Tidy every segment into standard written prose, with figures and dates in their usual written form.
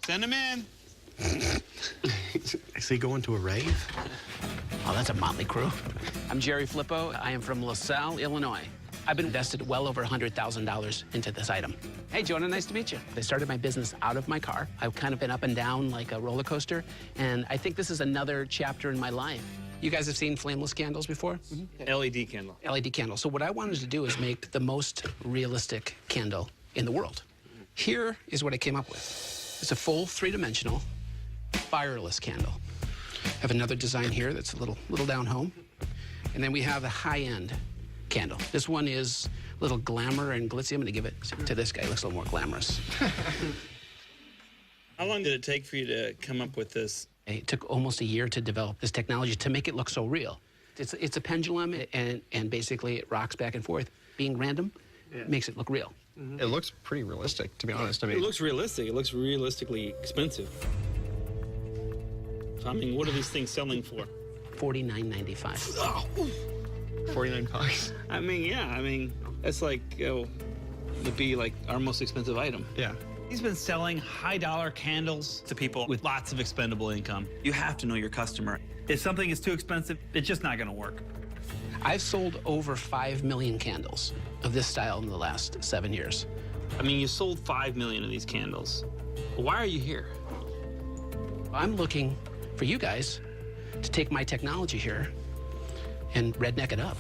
Send him in. Is he going to a rave? Oh, that's a motley crew. I'm Jerry Phlippeau. I am from LaSalle, Illinois. I've been invested well over $100,000 into this item. Hey, Jonah, nice to meet you. I started my business out of my car. I've kind of been up and down like a roller coaster, and I think this is another chapter in my life. You guys have seen flameless candles before? Mm-hmm. LED candle. LED candle. So what I wanted to do is make the most realistic candle in the world. Here is what I came up with. It's a full three-dimensional fireless candle. I have another design here that's a little down home. And then we have the high-end candle. This one is a little glamour and glitzy. I'm gonna give it to this guy. He looks a little more glamorous. How long did it take for you to come up with this? It took almost a year to develop this technology to make it look so real. It's a pendulum, and basically it rocks back and forth. Being random makes it look real. Mm-hmm. It looks pretty realistic, to be honest. I mean, It looks realistic. It looks realistically expensive. So, I mean, what are these things selling for? $49.95. 49 bucks. I mean, yeah. I mean, that's like, would be like our most expensive item. Yeah. He's been selling high-dollar candles to people with lots of expendable income. You have to know your customer. If something is too expensive, it's just not going to work. I've sold over 5 million candles of this style in the last 7 years. I mean, you sold 5 million of these candles. Why are you here? I'm looking for you guys to take my technology here and redneck it up.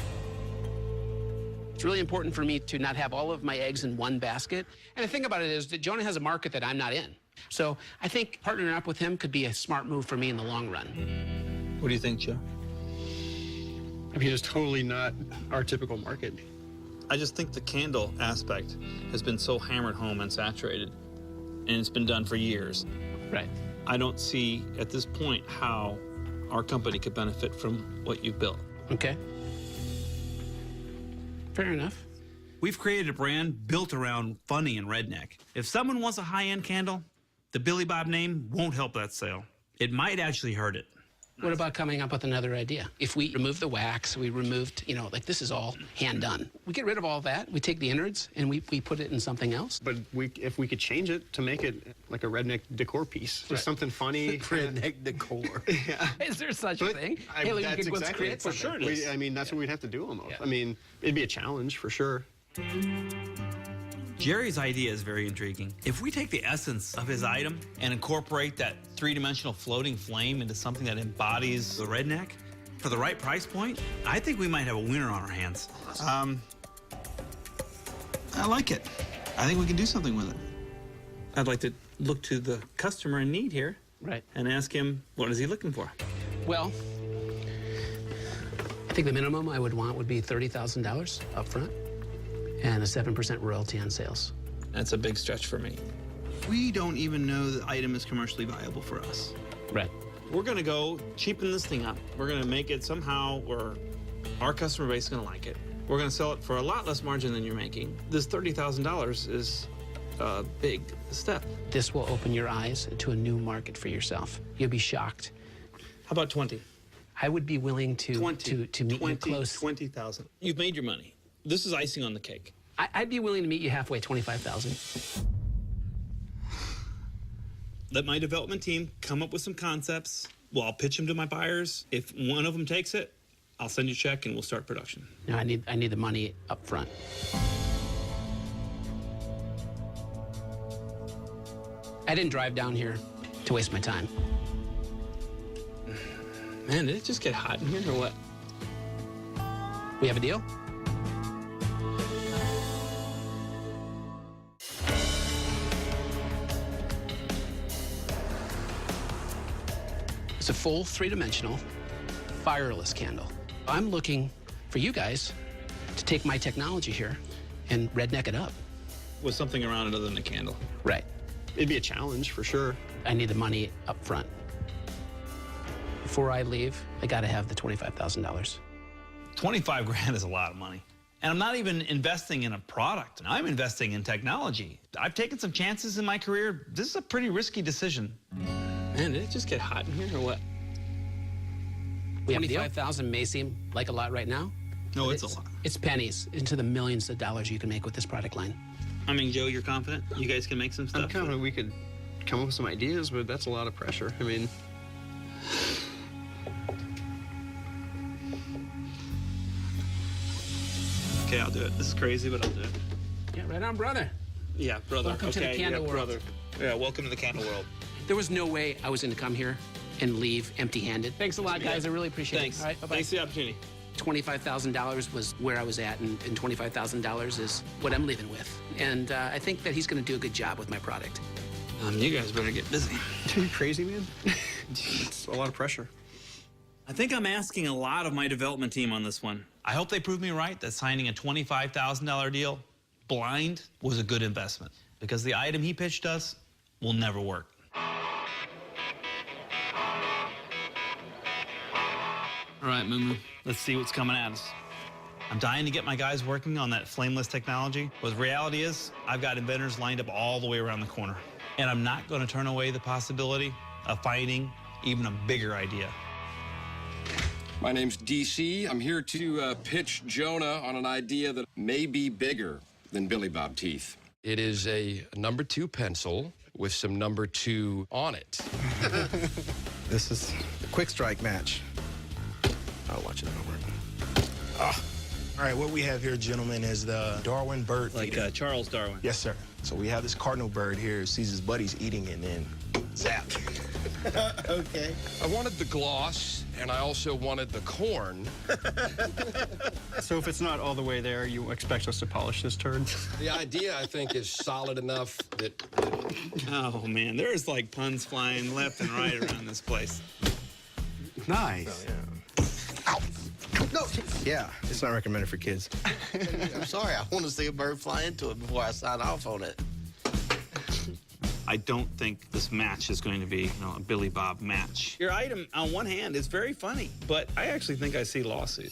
It's really important for me to not have all of my eggs in one basket. And the thing about it is that Jonah has a market that I'm not in. So I think partnering up with him could be a smart move for me in the long run. What do you think, Joe? I mean, it's totally not our typical market. I just think the candle aspect has been so hammered home and saturated, and it's been done for years. Right. I don't see at this point how our company could benefit from what you've built. Okay. Fair enough. We've created a brand built around funny and redneck. If someone wants a high-end candle, the Billy Bob name won't help that sale. It might actually hurt it. What about coming up with another idea? If we remove the wax, we removed, like this is all hand done. We get rid of all that, we take the innards, and we put it in something else. But if we could change it to make it like a redneck decor piece, just something funny. Redneck decor. Yeah. Is there such a But thing? that's you could exactly create it. something. For sure it is. I mean, that's what we'd have to do almost. Yeah. I mean, it'd be a challenge for sure. Jerry's idea is very intriguing. If we take the essence of his item and incorporate that three-dimensional floating flame into something that embodies the redneck, for the right price point, I think we might have a winner on our hands. I like it. I think we can do something with it. I'd like to look to the customer in need here Right. and ask him, what is he looking for? Well, I think the minimum I would want would be $30,000 up front and a 7% royalty on sales. That's a big stretch for me. We don't even know the item is commercially viable for us. Right. We're gonna go cheapen this thing up. We're gonna make it somehow where our customer base is gonna like it. We're gonna sell it for a lot less margin than you're making. This $30,000 is a big step. This will open your eyes to a new market for yourself. You'll be shocked. How about 20? I would be willing to meet you close. 20,000. You've made your money. This is icing on the cake. I'd be willing to meet you halfway, 25,000. Let my development team come up with some concepts. Well, I'll pitch them to my buyers. If one of them takes it, I'll send you a check and we'll start production. No, I need the money up front. I didn't drive down here to waste my time. Man, did it just get hot in here or what? We have a deal? It's a full three-dimensional fireless candle. I'm looking for you guys to take my technology here and redneck it up. With something around it other than a candle. Right. It'd be a challenge for sure. I need the money up front. Before I leave, I gotta have the $25,000. 25 grand is a lot of money. And I'm not even investing in a product. I'm investing in technology. I've taken some chances in my career. This is a pretty risky decision. Man, did it just get hot in here or what? We have 25,000 may seem like a lot right now. No, but it's a lot. It's pennies into the millions of dollars you can make with this product line. I mean, Joe, you're confident? You guys can make some stuff? I'm confident we could come up with some ideas, but that's a lot of pressure. I mean, Okay, I'll do it. This is crazy, but I'll do it. Yeah, right on, brother. Yeah, brother. Welcome to the candle world. brother. Yeah, welcome to the candle world. There was no way I was going to come here and leave empty-handed. Thanks a lot, guys. I really appreciate Thanks. it. All right, bye-bye. Thanks for the opportunity. $25,000 was where I was at, and $25,000 is what I'm leaving with. And I think that he's going to do a good job with my product. You guys better get busy. are you crazy, man? It's a lot of pressure. I think I'm asking a lot of my development team on this one. I hope they prove me right that signing a $25,000 deal blind was a good investment, because the item he pitched us will never work. All right, Moo, let's see what's coming at us. I'm dying to get my guys working on that flameless technology, but the reality is I've got inventors lined up all the way around the corner. And I'm not going to turn away the possibility of finding even a bigger idea. My name's DC. I'm here to pitch Jonah on an idea that may be bigger than Billy Bob Teeth. It is a number 2 pencil with some number 2 on it. This is a quick strike match. I'll watch it over. All right, what we have here, gentlemen, is the Darwin bird feeder. Like Charles Darwin. Yes, sir. So we have this cardinal bird here, sees his buddies eating, and then zap. Okay. I wanted the gloss, and I also wanted the corn. So if it's not all the way there, you expect us to polish this turd? The idea, I think, is solid enough that Oh, man, there's like puns flying left and right around this place. Nice. No. Yeah, it's not recommended for kids. I'm sorry, I want to see a bird fly into it before I sign off on it. I don't think this match is going to be, a Billy Bob match. Your item, on one hand, is very funny, but I actually think I see lawsuit.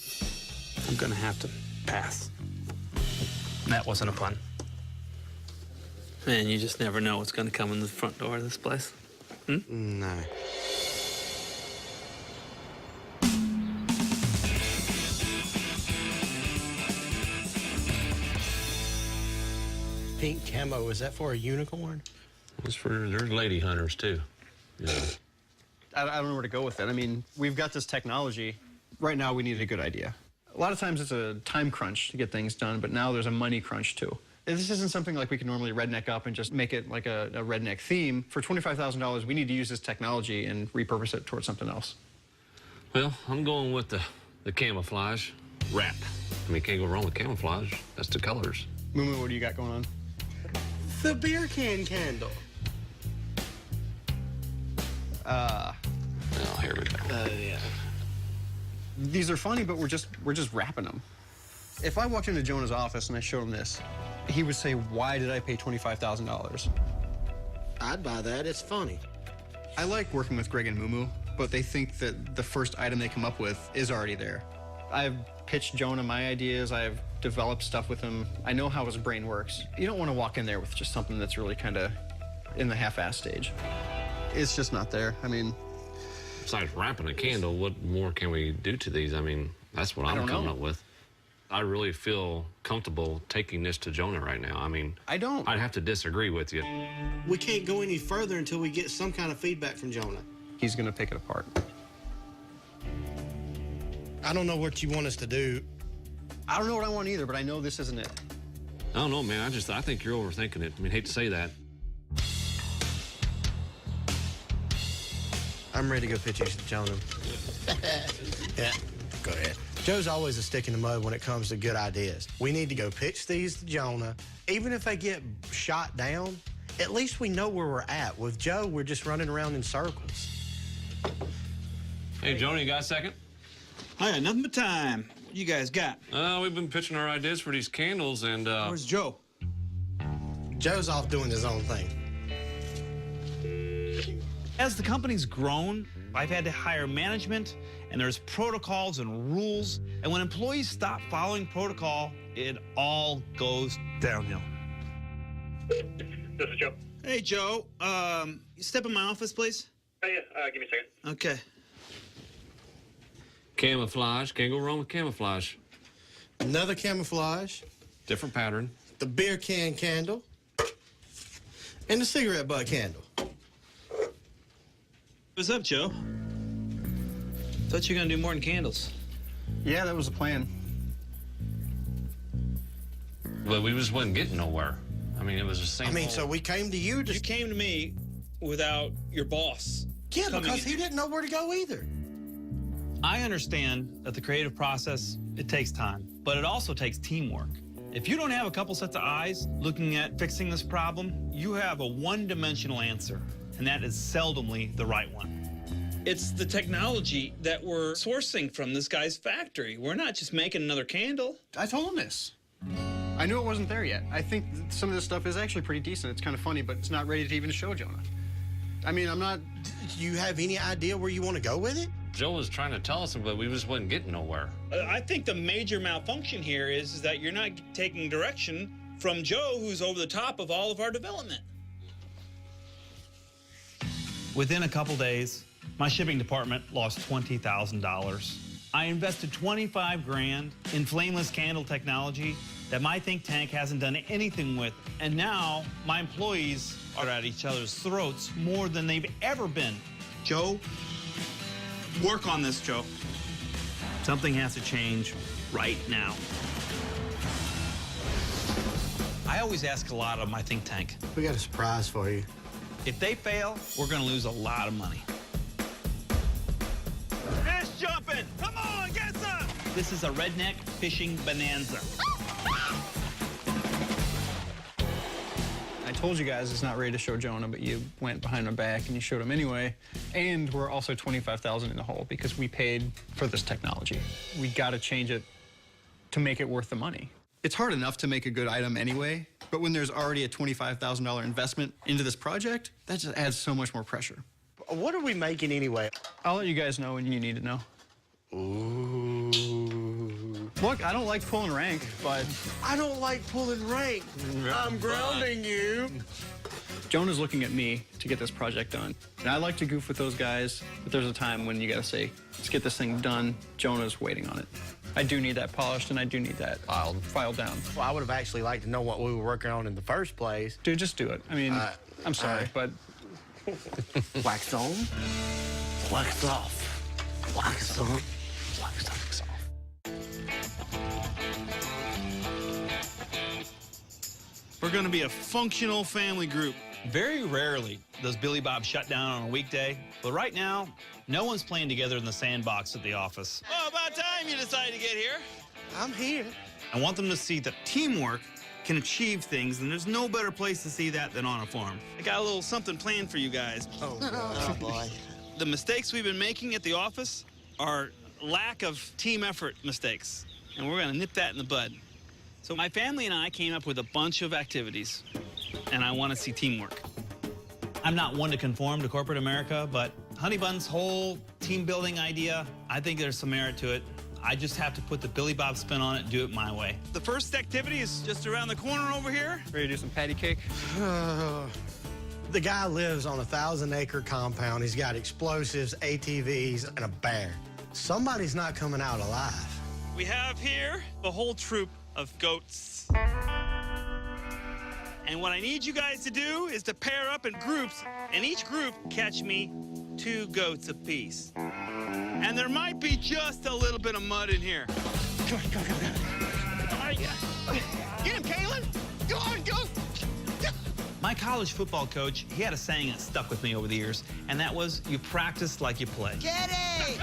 I'm gonna have to pass. That wasn't a pun. Man, you just never know what's gonna come in the front door of this place. No. Pink camo, is that for a unicorn? There's lady hunters too. Yeah. I don't know where to go with it. I mean, we've got this technology. Right now, we need a good idea. A lot of times it's a time crunch to get things done, but now there's a money crunch too. This isn't something like we can normally redneck up and just make it like a redneck theme. For $25,000, we need to use this technology and repurpose it towards something else. Well, I'm going with the camouflage wrap. I mean, can't go wrong with camouflage. That's the colors. Moo, what do you got going on? The beer can candle. Oh, here we go. Yeah. These are funny, but we're just wrapping them. If I walked into Jonah's office and I showed him this, he would say, "Why did I pay $25,000?" I'd buy that, it's funny. I like working with Greg and Mumu, but they think that the first item they come up with is already there. I've pitched Jonah my ideas. I've developed stuff with him. I know how his brain works. You don't want to walk in there with just something that's really kind of in the half-ass stage. It's just not there. I mean, Besides wrapping a candle, what more can we do to these? I mean, that's what I'm coming up with. I really feel comfortable taking this to Jonah right now. I mean, I don't. I'd have to disagree with you. We can't go any further until we get some kind of feedback from Jonah. He's going to pick it apart. I don't know what you want us to do. I don't know what I want either, but I know this isn't it. I don't know, man. I think you're overthinking it. I mean, hate to say that. I'm ready to go pitch these to Jonah. Yeah, go ahead. Joe's always a stick in the mud when it comes to good ideas. We need to go pitch these to Jonah. Even if they get shot down, at least we know where we're at. With Joe, we're just running around in circles. Hey, Jonah, you got a second? I got nothing but time. What you guys got? We've been pitching our ideas for these candles, and Where's Joe? Joe's off doing his own thing. As the company's grown, I've had to hire management, and there's protocols and rules. And when employees stop following protocol, it all goes downhill. This is Joe. Hey, Joe. You step in my office, please? Oh, yeah. Give me a second. Okay. camouflage. Can't go wrong with camouflage. Another camouflage, Different pattern. the beer can candle, and the cigarette butt candle. What's up, Joe? Thought you were gonna do more than candles. Yeah, that was the plan. But we just wasn't getting nowhere. I mean, it was the same. I mean, so we came to you to... You came to me without your boss. Yeah, coming because in. he didn't know where to go either. I understand that the creative process, it takes time, but it also takes teamwork. If you don't have a couple sets of eyes looking at fixing this problem, you have a one-dimensional answer, and that is seldomly the right one. It's the technology that we're sourcing from this guy's factory. We're not just making another candle. I told him this. I knew it wasn't there yet. I think some of this stuff is actually pretty decent. It's kind of funny, but it's not ready to even show Jonah. I mean, I'm not... Do you have any idea where you want to go with it? Joe was trying to tell us, but we just wasn't getting nowhere. I think the major malfunction here is that you're not taking direction from Joe, who's over the top of all of our development. Within a couple days, my shipping department lost $20,000. I invested 25 grand in flameless candle technology that my think tank hasn't done anything with. And now my employees are at each other's throats more than they've ever been. Joe, work on this, Joe. Something has to change right now. I always ask a lot of my think tank. We got a surprise for you. If they fail, we're gonna lose a lot of money. Fish jumping! Come on, get some! This is a redneck fishing bonanza. I told you guys it's not ready to show Jonah, but you went behind my back and you showed him anyway. And we're also $25,000 in the hole because we paid for this technology. We got to change it to make it worth the money. It's hard enough to make a good item anyway, but when there's already a $25,000 investment into this project, that just adds so much more pressure. What are we making anyway? I'll let you guys know when you need to know. Ooh. Look, I don't like pulling rank, but... I don't like pulling rank. I'm grounding you. Jonah's looking at me to get this project done. And I like to goof with those guys, but there's a time when you gotta say, let's get this thing done. Jonah's waiting on it. I do need that polished, and I do need that filed down. Well, I would have actually liked to know what we were working on in the first place. Dude, just do it. I mean, I'm sorry, but... Wax on, wax off, wax on, wax off. We're gonna be a functional family group. Very rarely does Billy Bob shut down on a weekday, but right now, no one's playing together in the sandbox at the office. Oh, about time you decided to get here. I'm here. I want them to see that teamwork can achieve things, and there's no better place to see that than on a farm. I got a little something planned for you guys. Oh boy. The mistakes we've been making at the office are lack of team effort mistakes, and we're gonna nip that in the bud. So my family and I came up with a bunch of activities, and I want to see teamwork. I'm not one to conform to corporate America, but Honey Bun's whole team building idea, I think there's some merit to it. I just have to put the Billy Bob spin on it and do it my way. The first activity is just around the corner over here. Ready to do some patty cake? The guy lives on a 1,000-acre compound. He's got explosives, ATVs, and a bear. Somebody's not coming out alive. We have here a whole troop of goats. And what I need you guys to do is to pair up in groups, and each group catch me 2 goats apiece. And there might be just a little bit of mud in here. Come on, come on. All right, get him, Kalen. Go on, go. My college football coach, he had a saying that stuck with me over the years, and that was, you practice like you play. Get it!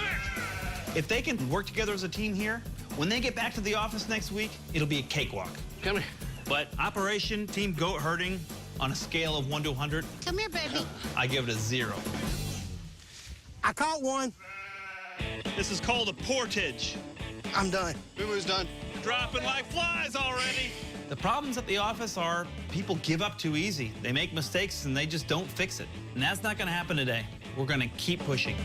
If they can work together as a team here, when they get back to the office next week, it'll be a cakewalk. Come here. But Operation Team Goat Herding, on a scale of 1 to 100, Come here, baby. I give it a 0. I caught one. This is called a portage. I'm done. Boo-boo's done. Dropping like flies already. The problems at the office are people give up too easy. They make mistakes and they just don't fix it. And that's not gonna happen today. We're gonna keep pushing.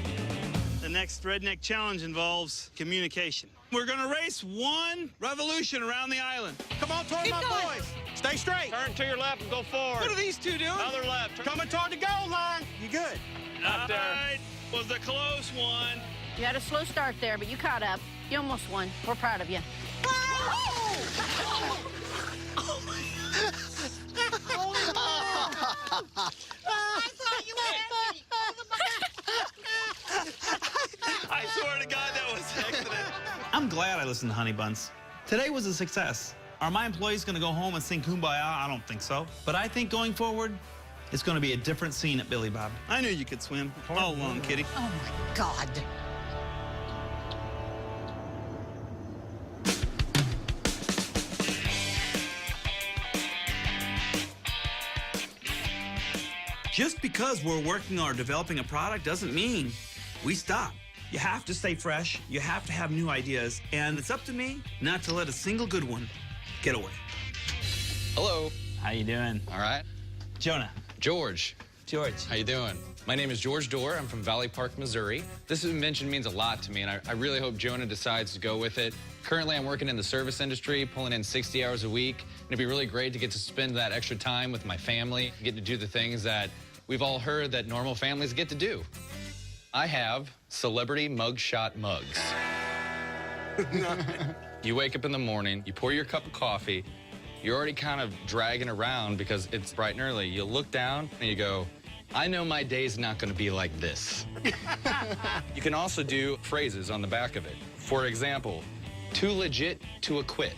The next Redneck Challenge involves communication. We're gonna race 1 revolution around the island. Come on toward my boys. Stay straight. Turn to your left and go forward. What are these 2 doing? Other left. Coming toward the goal line. You good? All right, was a close one. You had a slow start there, but you caught up. You almost won. We're proud of you. I thought you were happy. I'm glad I listened to Honey Buns. Today was a success. Are my employees going to go home and sing Kumbaya? I don't think so. But I think going forward, it's going to be a different scene at Billy Bob. I knew you could swim. All along, kitty. Oh, my God. Just because we're working or developing a product doesn't mean we stop. You have to stay fresh. You have to have new ideas. And it's up to me not to let a single good one get away. Hello. How you doing? All right. Jonah. George. George. How you doing? My name is George Dorr. I'm from Valley Park, Missouri. This invention means a lot to me, and I really hope Jonah decides to go with it. Currently, I'm working in the service industry, pulling in 60 hours a week. And it'd be really great to get to spend that extra time with my family, get to do the things that we've all heard that normal families get to do. I have celebrity mugshot mugs. You wake up in the morning, you pour your cup of coffee, you're already kind of dragging around because it's bright and early. You look down and you go, I know my day's not going to be like this. You can also do phrases on the back of it. For example, too legit to acquit.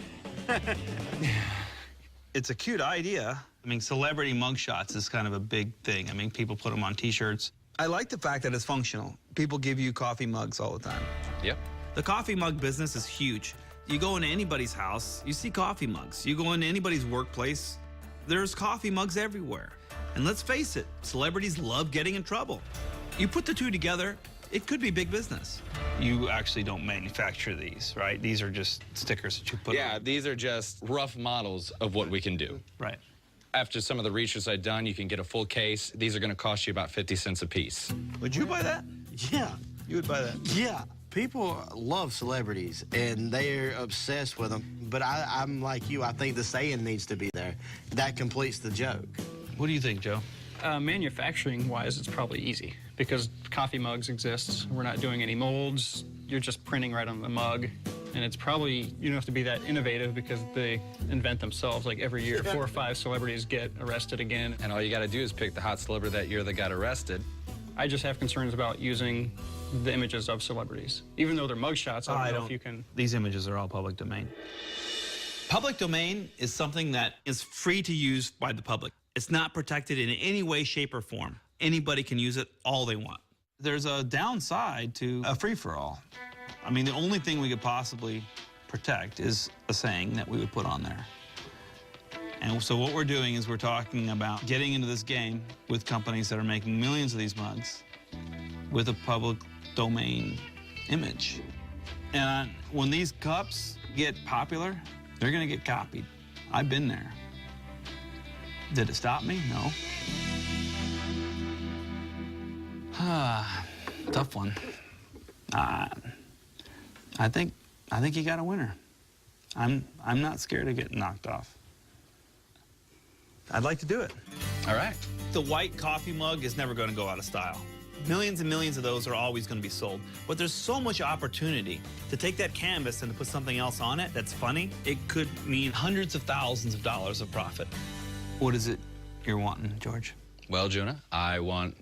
It's a cute idea. I mean, celebrity mugshots is kind of a big thing. I mean, people put them on T-shirts. I like the fact that it's functional. People give you coffee mugs all the time. Yep. The coffee mug business is huge. You go into anybody's house, you see coffee mugs. You go into anybody's workplace, there's coffee mugs everywhere. And let's face it, celebrities love getting in trouble. You put the two together, it could be big business. You actually don't manufacture these, right? These are just stickers that you put on. Yeah, these are just rough models of what we can do. Right. After some of the research I've done, you can get a full case. These are going to cost you about 50 cents a piece. Would you buy that? Yeah. You would buy that? Yeah. People love celebrities, and they're obsessed with them. But I'm like you. I think the saying needs to be there. That completes the joke. What do you think, Joe? Manufacturing-wise, it's probably easy because coffee mugs exist. We're not doing any molds. You're just printing right on the mug. And it's probably, you don't have to be that innovative because they invent themselves. Like every year, 4 or 5 celebrities get arrested again. And all you got to do is pick the hot celebrity that year that got arrested. I just have concerns about using the images of celebrities. Even though they're mugshots, I don't know if you can... These images are all public domain. Public domain is something that is free to use by the public. It's not protected in any way, shape, or form. Anybody can use it all they want. There's a downside to a free-for-all. I mean, the only thing we could possibly protect is a saying that we would put on there. And so what we're doing is we're talking about getting into this game with companies that are making millions of these mugs with a public domain image. And when these cups get popular, they're gonna get copied. I've been there. Did it stop me? No. Tough one. I think you got a winner. I'm not scared of getting knocked off. I'd like to do it. All right. The white coffee mug is never going to go out of style. Millions and millions of those are always going to be sold. But there's so much opportunity to take that canvas and to put something else on it that's funny. It could mean hundreds of thousands of dollars of profit. What is it you're wanting, George? Well, Jonah, I want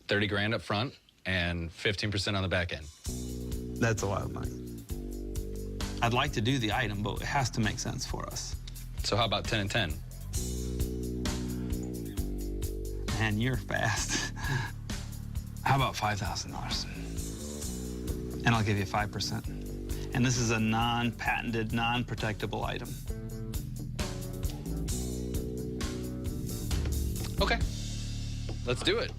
30 grand up front and 15% on the back end. That's a lot of money. I'd like to do the item, but it has to make sense for us. So how about 10 and 10? Man, you're fast. How about $5,000? And I'll give you 5%. And this is a non-patented, non-protectable item. Okay, let's do it.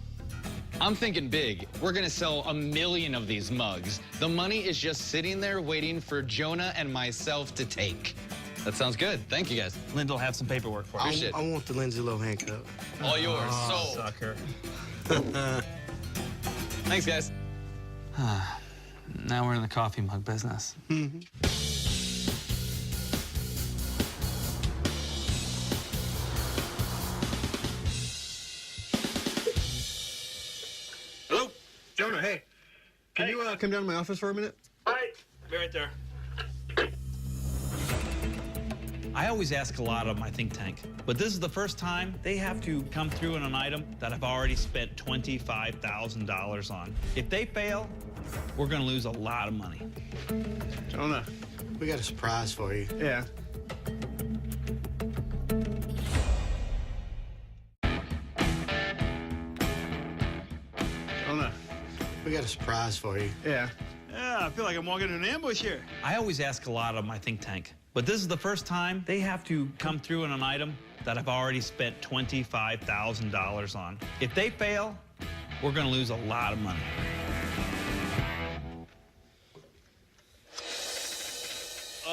I'm thinking big. We're gonna sell 1 million of these mugs. The money is just sitting there waiting for Jonah and myself to take. That sounds good. Thank you, guys. Linda will have some paperwork for you. I want the Lindsay Lohan cup. All yours. Oh, sucker. Thanks, guys. Now we're in the coffee mug business. Hello? Jonah, hey. Can you come down to my office for a minute? All right. Be right there. I always ask a lot of my think tank, but this is the first time they have to come through on an item that I've already spent $25,000 on. If they fail, we're gonna lose a lot of money. Jonah. We got a surprise for you. Yeah. Jonah. We got a surprise for you. Yeah. Yeah, I feel like I'm walking in an ambush here. I always ask a lot of my think tank, but this is the first time they have to come through on an item that I've already spent $25,000 on. If they fail, we're gonna lose a lot of money. Oh,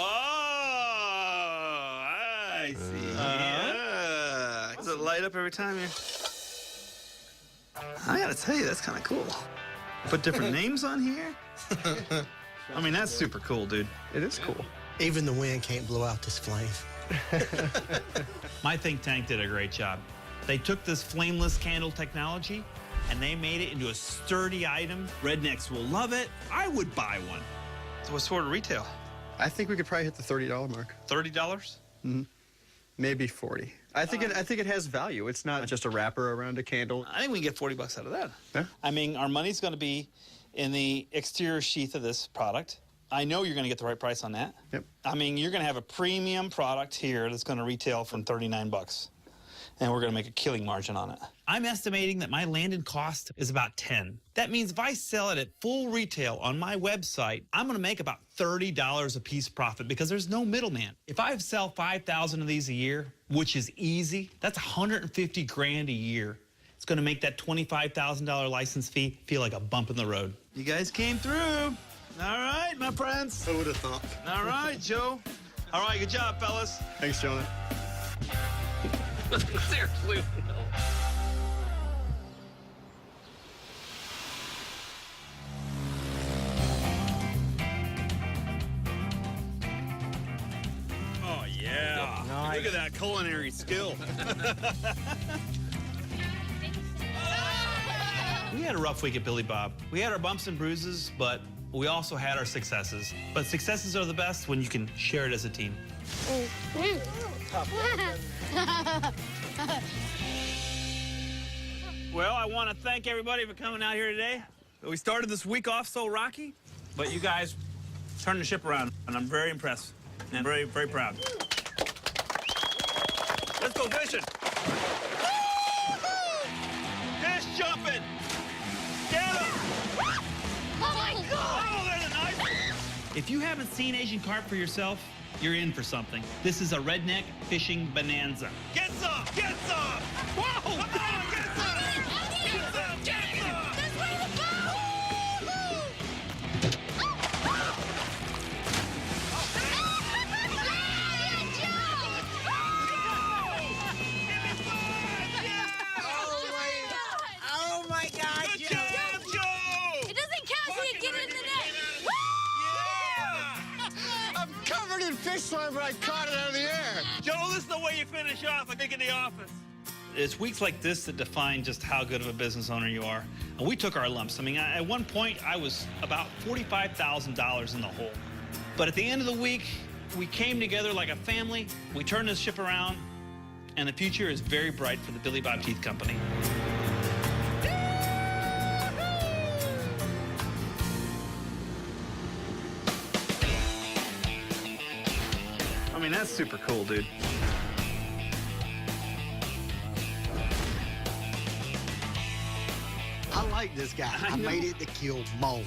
I see. Does it light up every time you... I gotta tell you, that's kind of cool. Put different names on here. I mean, that's super cool, dude. It is cool. Even the wind can't blow out this flame. My think tank did a great job. They took this flameless candle technology and they made it into a sturdy item. Rednecks will love it. I would buy one. So what sort of retail? I think we could probably hit the $30 mark. $30? Maybe 40. I think it has value. It's not just a wrapper around a candle. I think we can get 40 bucks out of that. Yeah. I mean, our money's going to be in the exterior sheath of this product. I know you're going to get the right price on that. Yep. I mean, you're going to have a premium product here that's going to retail from 39 bucks. And we're going to make a killing margin on it. I'm estimating that my landed cost is about 10. That means if I sell it at full retail on my website, I'm gonna make about $30 a piece profit because there's no middleman. If I sell 5,000 of these a year, which is easy, that's 150 grand a year. It's gonna make that $25,000 license fee feel like a bump in the road. You guys came through. All right, my friends. Who would have thought? All right, Joe. All right, good job, fellas. Thanks, Jonah. Seriously. Oh, yeah. Nice. Look at that culinary skill. We had a rough week at Billy Bob. We had our bumps and bruises, but we also had our successes. But successes are the best when you can share it as a team. Well, I want to thank everybody for coming out here today. We started this week off so rocky, but you guys turned the ship around, and I'm very impressed and very, very proud. Let's go fishing. Fish jumping. Get 'em. Oh my God! Oh, there's a nice one. If you haven't seen Asian carp for yourself, you're in for something. This is a redneck fishing bonanza. Get some! Get some! Whoa! Come on, get some! Get some! Get some! That's way to go! Oh my God, Good job, Joe! It doesn't count till you get it in the net. I'm covered in fish slime, but I caught it out of the air. Joe, this is the way you finish off, I think, in the office. It's weeks like this that define just how good of a business owner you are. And we took our lumps. I mean, at one point, I was about $45,000 in the hole. But at the end of the week, we came together like a family. We turned this ship around, and the future is very bright for the Billy Bob Teeth Company. I mean, that's super cool, dude. I like this guy. I made it to kill mold.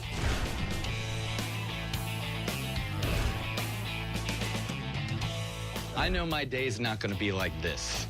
I know my day's not gonna be like this.